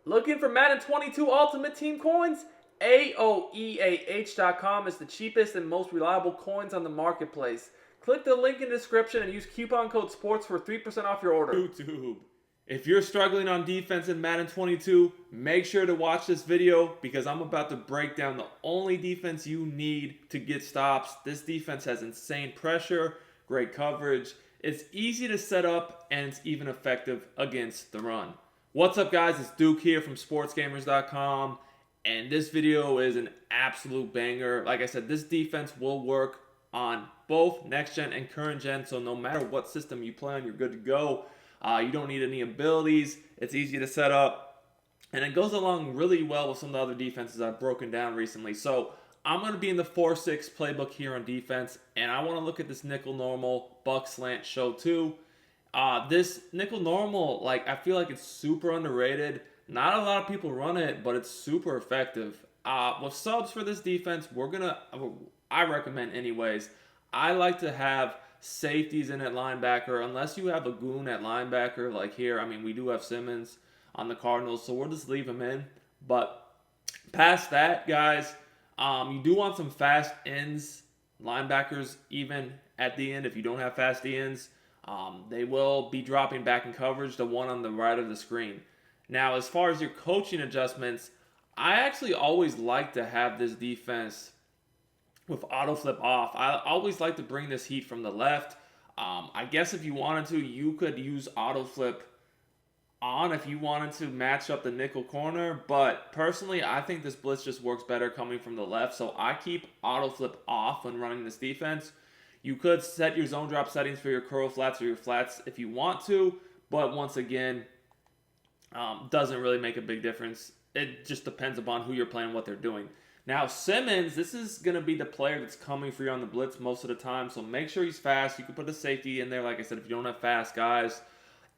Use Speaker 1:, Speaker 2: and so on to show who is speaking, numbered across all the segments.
Speaker 1: Looking for Madden 22 Ultimate Team coins? AOEAH.com is the cheapest and most reliable coins on the marketplace. Click the link in the description and use coupon code SPORTS for 3% off your order.
Speaker 2: YouTube. If you're struggling on defense in Madden 22, make sure to watch this video because I'm about to break down the only defense you need to get stops. This defense has insane pressure, great coverage. It's easy to set up and it's even effective against the run. What's up, guys? It's Duke here from Sportsgamerz.com, and this video is an absolute banger. Like I said, this defense will work on both next gen and current gen, so no matter what system you play on, you're good to go. You don't need any abilities. It's easy to set up, and it goes along really well with some of the other defenses I've broken down recently. So I'm going to be in the 4-6 playbook here on defense, and I want to look at this nickel normal buck slant show 2. This nickel normal, I feel like it's super underrated. Not a lot of people run it, but it's super effective. With subs for this defense, I recommend anyways. I like to have safeties in at linebacker, unless you have a goon at linebacker like here. I mean, we do have Simmons on the Cardinals, so we'll just leave him in. But past that, guys, you do want some fast ends, linebackers even at the end. If you don't have fast ends, they will be dropping back in coverage, the one on the right of the screen. Now, as far as your coaching adjustments, I actually always like to have this defense with auto flip off. I always like to bring this heat from the left. I guess if you wanted to, you could use auto flip on if you wanted to match up the nickel corner, but personally, I think this blitz just works better coming from the left, so I keep auto flip off when running this defense. You could set your zone drop settings for your curl flats or your flats if you want to, but once again, doesn't really make a big difference. It just depends upon who you're playing, what they're doing. Now, Simmons, this is going to be the player that's coming for you on the blitz most of the time, so make sure he's fast. You can put a safety in there, like I said, if you don't have fast guys.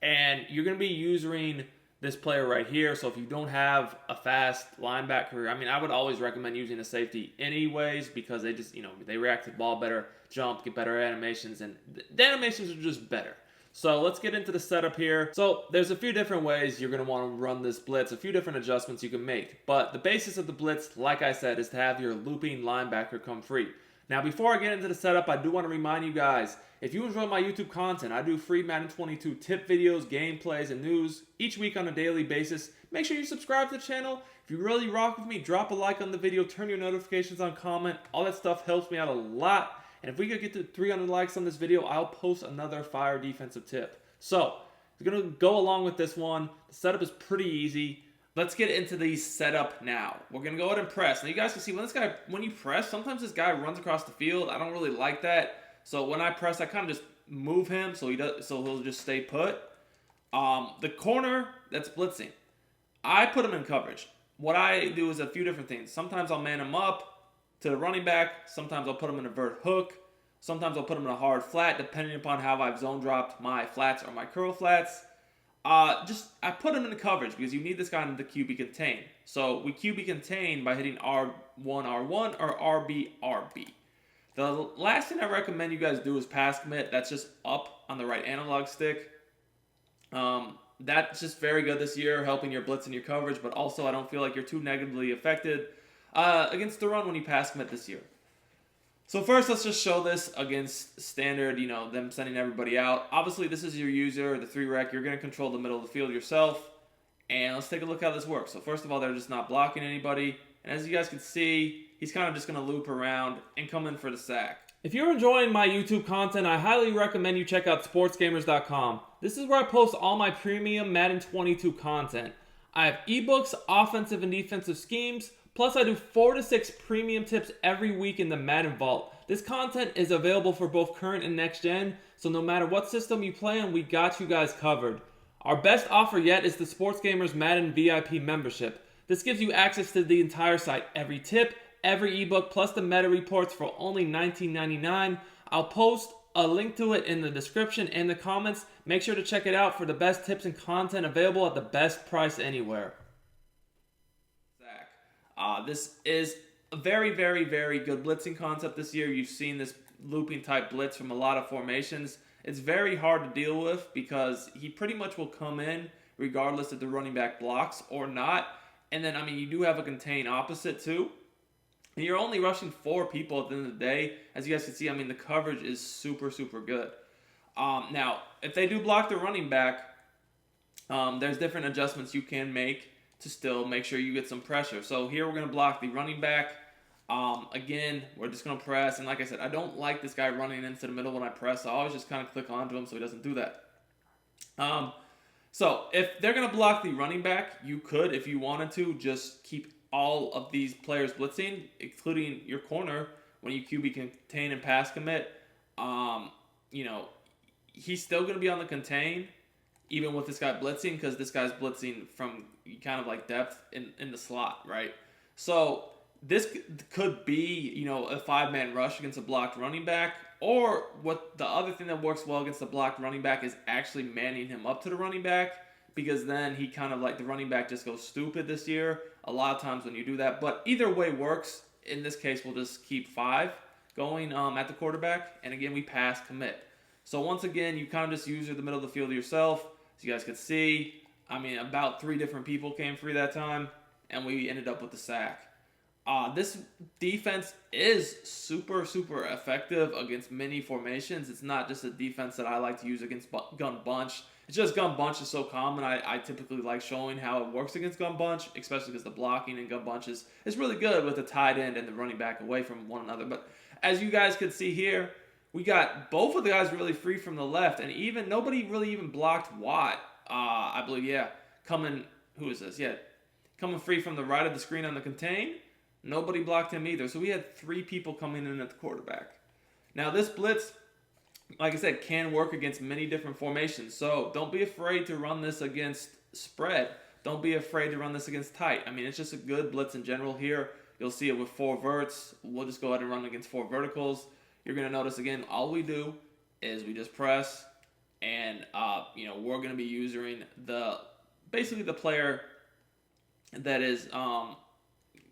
Speaker 2: And you're going to be using this player right here, so if you don't have a fast linebacker, I mean, I would always recommend using a safety anyways because they just, they react to the ball better, jump, get better animations, and the animations are just better. So let's get into the setup here. So there's a few different ways you're going to want to run this blitz, a few different adjustments you can make. But the basis of the blitz, like I said, is to have your looping linebacker come free. Now, before I get into the setup, I do want to remind you guys, if you enjoy my YouTube content, I do free Madden 22 tip videos, gameplays, and news each week on a daily basis. Make sure you subscribe to the channel. If you really rock with me, drop a like on the video, turn your notifications on, comment. All that stuff helps me out a lot. And if we could get to 300 likes on this video, I'll post another fire defensive tip. So, we're going to go along with this one. The setup is pretty easy. Let's get into the setup now. We're going to go ahead and press. Now, you guys can see when you press, sometimes this guy runs across the field. I don't really like that. So, when I press, I kind of just move him so he'll just stay put. The corner that's blitzing, I put him in coverage. What I do is a few different things. Sometimes I'll man him up to the running back. Sometimes I'll put him in a vert hook. Sometimes I'll put him in a hard flat, depending upon how I've zone dropped my flats or my curl flats. I put him in the coverage because you need this guy in the QB contain. So we QB contain by hitting R1, R1 or RB, RB. The last thing I recommend you guys do is pass commit. That's just up on the right analog stick. That's just very good this year, helping your blitz and your coverage, but also I don't feel like you're too negatively affected against the run when you pass commit this year. So first, let's just show this against standard, them sending everybody out. Obviously, this is your user, the 3-rec. You're going to control the middle of the field yourself. And let's take a look how this works. So first of all, they're just not blocking anybody. And as you guys can see, he's kind of just going to loop around and come in for the sack. If you're enjoying my YouTube content, I highly recommend you check out Sportsgamerz.com. This is where I post all my premium Madden 22 content. I have eBooks, offensive and defensive schemes, plus I do 4 to 6 premium tips every week in the Madden Vault. This content is available for both current and next gen, so no matter what system you play on, we got you guys covered. Our best offer yet is the Sportsgamerz Madden VIP membership. This gives you access to the entire site, every tip, every ebook, plus the meta reports for only $19.99. I'll post a link to it in the description and the comments. Make sure to check it out for the best tips and content available at the best price anywhere. This is a very, very, very good blitzing concept this year. You've seen this looping type blitz from a lot of formations. It's very hard to deal with because he pretty much will come in regardless if the running back blocks or not. And then, I mean, you do have a contain opposite too. And you're only rushing 4 people at the end of the day. As you guys can see, I mean, the coverage is super, super good. Now, if they do block the running back, there's different adjustments you can make to still make sure you get some pressure. So here we're going to block the running back. Again, we're just going to press. And like I said, I don't like this guy running into the middle when I press. So I always just kind of click onto him so he doesn't do that. So if they're going to block the running back, you could, if you wanted to, just keep all of these players blitzing, including your corner, when you QB contain and pass commit. He's still going to be on the contain, even with this guy blitzing, because this guy's blitzing from kind of like depth in the slot, right? So this could be, a 5-man rush against a blocked running back, or what the other thing that works well against the blocked running back is actually manning him up to the running back, because then he kind of like the running back just goes stupid this year a lot of times when you do that. But either way works. In this case, we'll just keep 5 going at the quarterback, and again, we pass commit. So once again, you kind of just use the middle of the field yourself. As you guys can see, I mean, about 3 different people came free that time, and we ended up with the sack. This defense is super, super effective against many formations. It's not just a defense that I like to use against gun bunch. It's just gun bunch is so common. I typically like showing how it works against gun bunch, especially because the blocking in gun bunch is really good with the tight end and the running back away from one another. But as you guys could see here, we got both of the guys really free from the left, and even nobody really even blocked Watt. I believe, coming. Who is this? Yeah, coming free from the right of the screen on the contain. Nobody blocked him either. So we had 3 people coming in at the quarterback. Now this blitz, like I said, can work against many different formations. So don't be afraid to run this against spread. Don't be afraid to run this against tight. I mean, it's just a good blitz in general here. You'll see it with 4 verts. We'll just go ahead and run against 4 verticals. You're going to notice, again, all we do is we just press, and, we're going to be using basically the player that is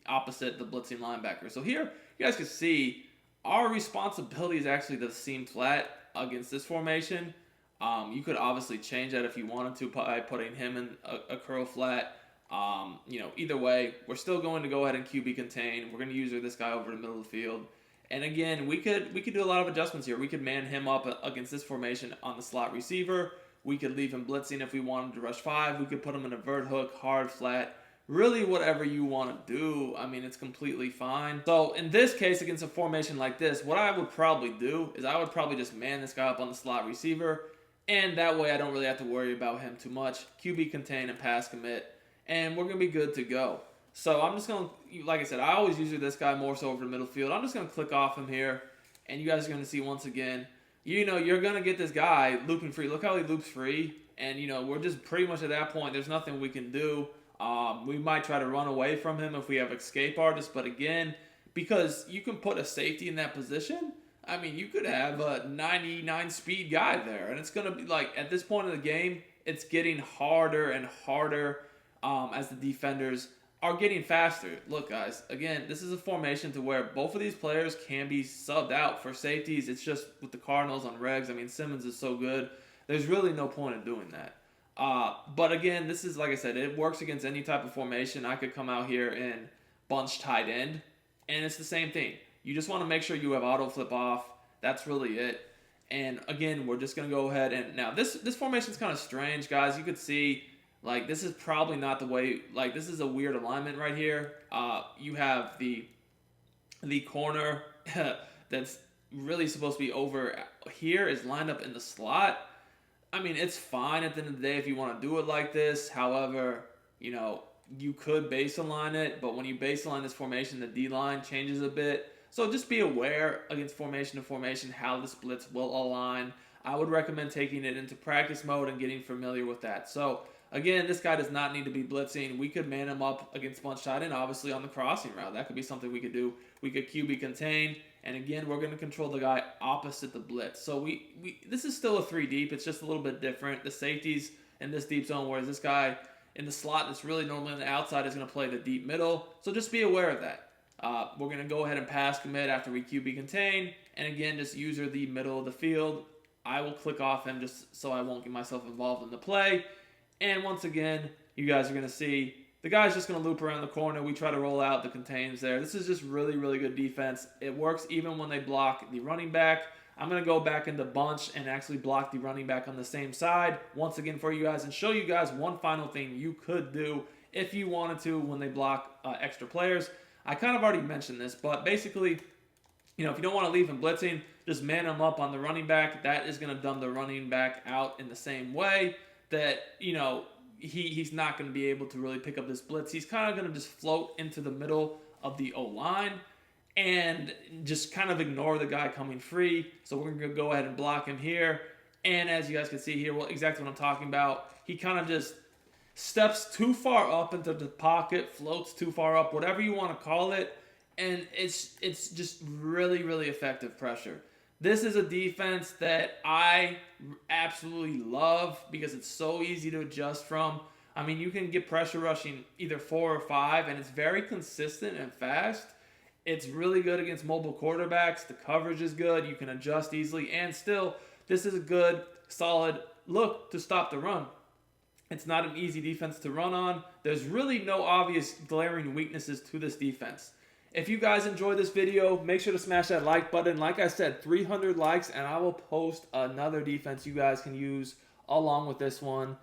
Speaker 2: opposite the blitzing linebacker. So here, you guys can see our responsibility is actually to seam flat against this formation. You could obviously change that if you wanted to by putting him in a curl flat. Either way, we're still going to go ahead and QB contain. We're going to use this guy over the middle of the field. And again, we could do a lot of adjustments here. We could man him up against this formation on the slot receiver. We could leave him blitzing if we wanted to rush 5. We could put him in a vert hook, hard, flat. Really, whatever you want to do. I mean, it's completely fine. So in this case, against a formation like this, what I would probably do is I would probably just man this guy up on the slot receiver. And that way I don't really have to worry about him too much. QB contain and pass commit. And we're going to be good to go. So I'm just going to, like I said, I always use this guy more so over the middle field. I'm just going to click off him here. And you guys are going to see once again, you're going to get this guy looping free. Look how he loops free. And, we're just pretty much at that point. There's nothing we can do. We might try to run away from him if we have escape artists. But again, because you can put a safety in that position, I mean, you could have a 99 speed guy there. And it's going to be like, at this point in the game, it's getting harder and harder as the defenders are getting faster. Look, guys, again, this is a formation to where both of these players can be subbed out for safeties. It's just with the Cardinals on regs. I mean, Simmons is so good. There's really no point in doing that. But again, this is, like I said, it works against any type of formation. I could come out here and bunch tight end, and it's the same thing. You just want to make sure you have auto flip off. That's really it. And again, we're just going to go ahead and now this formation is kind of strange, guys. You could see, like, this is probably not the way, like, this is a weird alignment right here. You have the corner that's really supposed to be over here is lined up in the slot. I mean, it's fine at the end of the day if you want to do it like this. However, you could baseline it, but when you baseline this formation, the D-line changes a bit. So just be aware against formation to formation how the splits will align. I would recommend taking it into practice mode and getting familiar with that. So again, this guy does not need to be blitzing. We could man him up against bunch tight end, obviously on the crossing route. That could be something we could do. We could QB contain, and again, we're going to control the guy opposite the blitz. So this is still a 3 deep. It's just a little bit different. The safeties in this deep zone, whereas this guy in the slot that's really normally on the outside is going to play the deep middle. So just be aware of that. We're going to go ahead and pass commit after we QB contain, and again, just user the middle of the field. I will click off him just so I won't get myself involved in the play. And once again, you guys are going to see the guy's just going to loop around the corner. We try to roll out the contains there. This is just really, really good defense. It works even when they block the running back. I'm going to go back into bunch and actually block the running back on the same side once again for you guys and show you guys one final thing you could do if you wanted to when they block extra players. I kind of already mentioned this, but basically, you know, if you don't want to leave him blitzing, just man him up on the running back. That is going to dumb the running back out in the same way that, you know, he's not going to be able to really pick up this blitz. He's kind of going to just float into the middle of the O-line and just kind of ignore the guy coming free. So we're going to go ahead and block him here. And as you guys can see here, well, exactly what I'm talking about. He kind of just steps too far up into the pocket, floats too far up, whatever you want to call it. And it's just really, really effective pressure. This is a defense that I absolutely love because it's so easy to adjust from. I mean, you can get pressure rushing either 4 or 5, and it's very consistent and fast. It's really good against mobile quarterbacks. The coverage is good. You can adjust easily. And still, this is a good, solid look to stop the run. It's not an easy defense to run on. There's really no obvious glaring weaknesses to this defense. If you guys enjoyed this video, make sure to smash that like button. Like I said, 300 likes, and I will post another defense you guys can use along with this one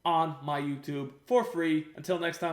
Speaker 2: on my YouTube for free. Until next time.